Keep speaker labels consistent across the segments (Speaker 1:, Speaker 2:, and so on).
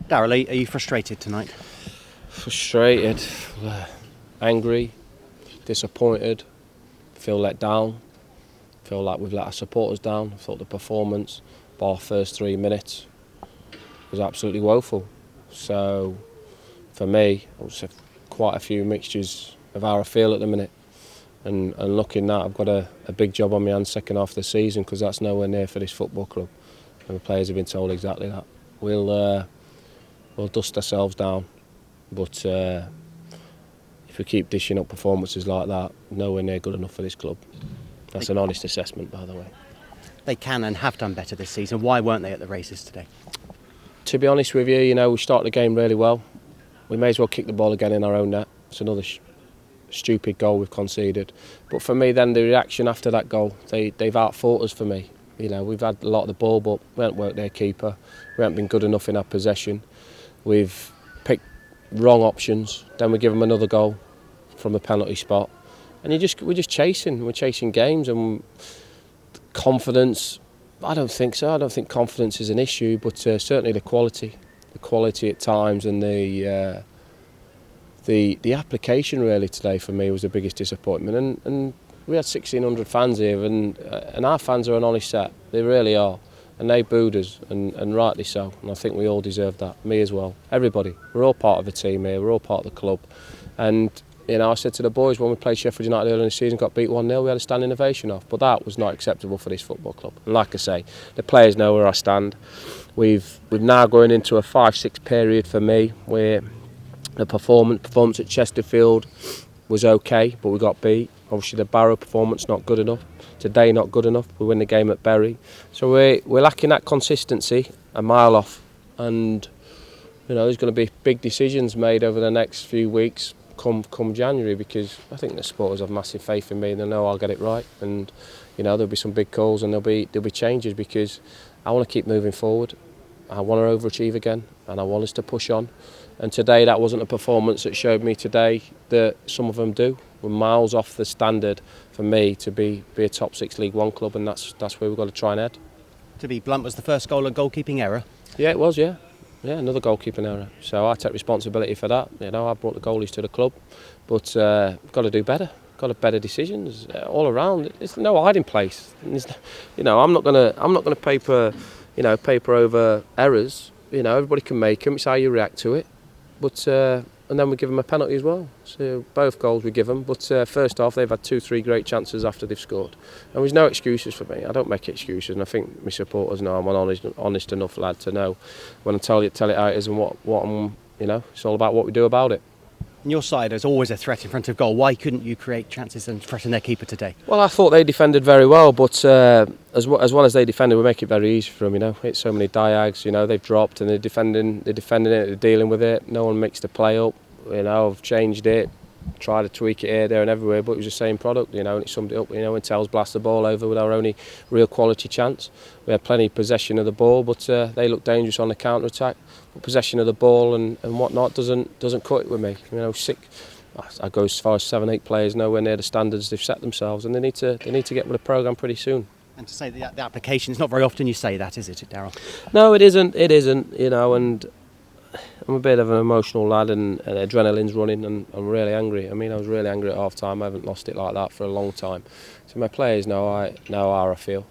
Speaker 1: Darrell, are you frustrated tonight?
Speaker 2: Frustrated, angry, disappointed, feel let down, feel like we've let our supporters down. I thought the performance, bar first 3 minutes, was absolutely woeful. So for me, it was quite a few mixtures of how I feel at the minute. And looking at that, I've got a big job on my hands second half of the season, because that's nowhere near for this football club. And the players have been told exactly that. We'll dust ourselves down, but if we keep dishing up performances like that, nowhere near good enough for this club. That's an honest assessment, by the way.
Speaker 1: They can and have done better this season. Why weren't they at the races today?
Speaker 2: To be honest with you, we started the game really well. We may as well kick the ball again in our own net. It's another stupid goal we've conceded. But for me, then the reaction after that goal, they've outfought us for me. We've had a lot of the ball, but we haven't worked their keeper. We haven't been good enough in our possession. We've picked wrong options. Then we give them another goal from a penalty spot, and we're just chasing. We're chasing games, and confidence. I don't think so. I don't think confidence is an issue, but certainly the quality at times, and the application really today for me was the biggest disappointment. And we had 1,600 fans here, and our fans are an honest set. They really are. And they booed us, and rightly so. And I think we all deserve that, me as well. Everybody. We're all part of a team here, we're all part of the club. And I said to the boys when we played Sheffield United earlier in the season, got beat 1-0, we had a standing ovation off. But that was not acceptable for this football club. And like I say, the players know where I stand. We've now going into a 5-6 period for me, where the performance at Chesterfield was okay, but we got beat. Obviously the Barrow performance not good enough. Today not good enough. We win the game at Bury. So we're lacking that consistency, a mile off. And there's going to be big decisions made over the next few weeks come January, because I think the supporters have massive faith in me and they know I'll get it right. And there'll be some big calls and there'll be changes, because I want to keep moving forward. I want to overachieve again, and I want us to push on. And today that wasn't a performance that showed me today that some of them do. We're miles off the standard for me to be a top 6 League One club, and that's where we've got to try and head.
Speaker 1: To be blunt, was the first goal a goalkeeping error?
Speaker 2: Yeah, it was, yeah. Yeah, another goalkeeping error. So I take responsibility for that. I brought the goalies to the club, but we've got to do better. Got to better decisions all around. There's no hiding place. I'm not gonna paper over errors. Everybody can make them. It's how you react to it. But and then we give them a penalty as well. So both goals we give them. But first off, they've had 2-3 great chances after they've scored. And there's no excuses for me. I don't make excuses, and I think my supporters know I'm an honest enough lad to know when I tell it how it is, and what I'm. It's all about what we do about it.
Speaker 1: On your side, there's always a threat in front of goal. Why couldn't you create chances and threaten their keeper today? Well,
Speaker 2: I thought they defended very well, but as well as they defended, we make it very easy for them. It's so many diags. They've dropped and they're defending it, they're dealing with it. No one mixed the play up. I've changed it, tried to tweak it here, there, and everywhere, but it was the same product. And it summed it up. When Tells blast the ball over with our only real quality chance. We had plenty of possession of the ball, but they looked dangerous on the counter attack. But possession of the ball and whatnot doesn't cut it with me. I go as far as 7-8 players nowhere near the standards they've set themselves, and they need to get with the programme pretty soon.
Speaker 1: And to say that the application, it's not very often you say that, is it, Darrell?
Speaker 2: No, it isn't. And I'm a bit of an emotional lad, and adrenaline's running, and I'm really angry. I was really angry at half time. I haven't lost it like that for a long time. So my players know how I feel,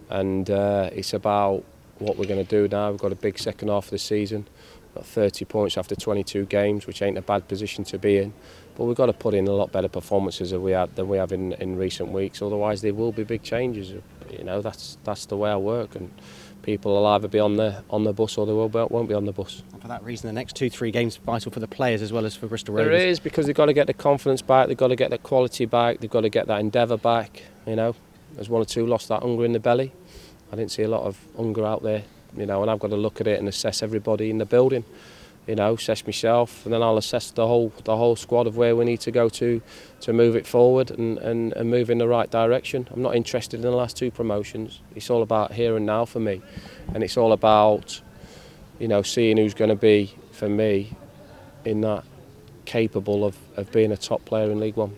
Speaker 2: and it's about what we're going to do now. We've got a big second half of the season. Got 30 points after 22 games, which ain't a bad position to be in. But we've got to put in a lot better performances than we have in recent weeks. Otherwise, there will be big changes. That's the way I work, and people will either be on the bus or they won't be on the bus.
Speaker 1: And for that reason, the next 2-3 games are vital for the players as well as for Bristol Rovers.
Speaker 2: There is, because they've got to get the confidence back, they've got to get the quality back, they've got to get that endeavour back. There's one or two lost that hunger in the belly. I didn't see a lot of hunger out there, and I've got to look at it and assess everybody in the building. Assess myself, and then I'll assess the whole squad of where we need to go to move it forward and move in the right direction. I'm not interested in the last 2 promotions. It's all about here and now for me, and it's all about seeing who's going to be for me in that capable of being a top player in League One.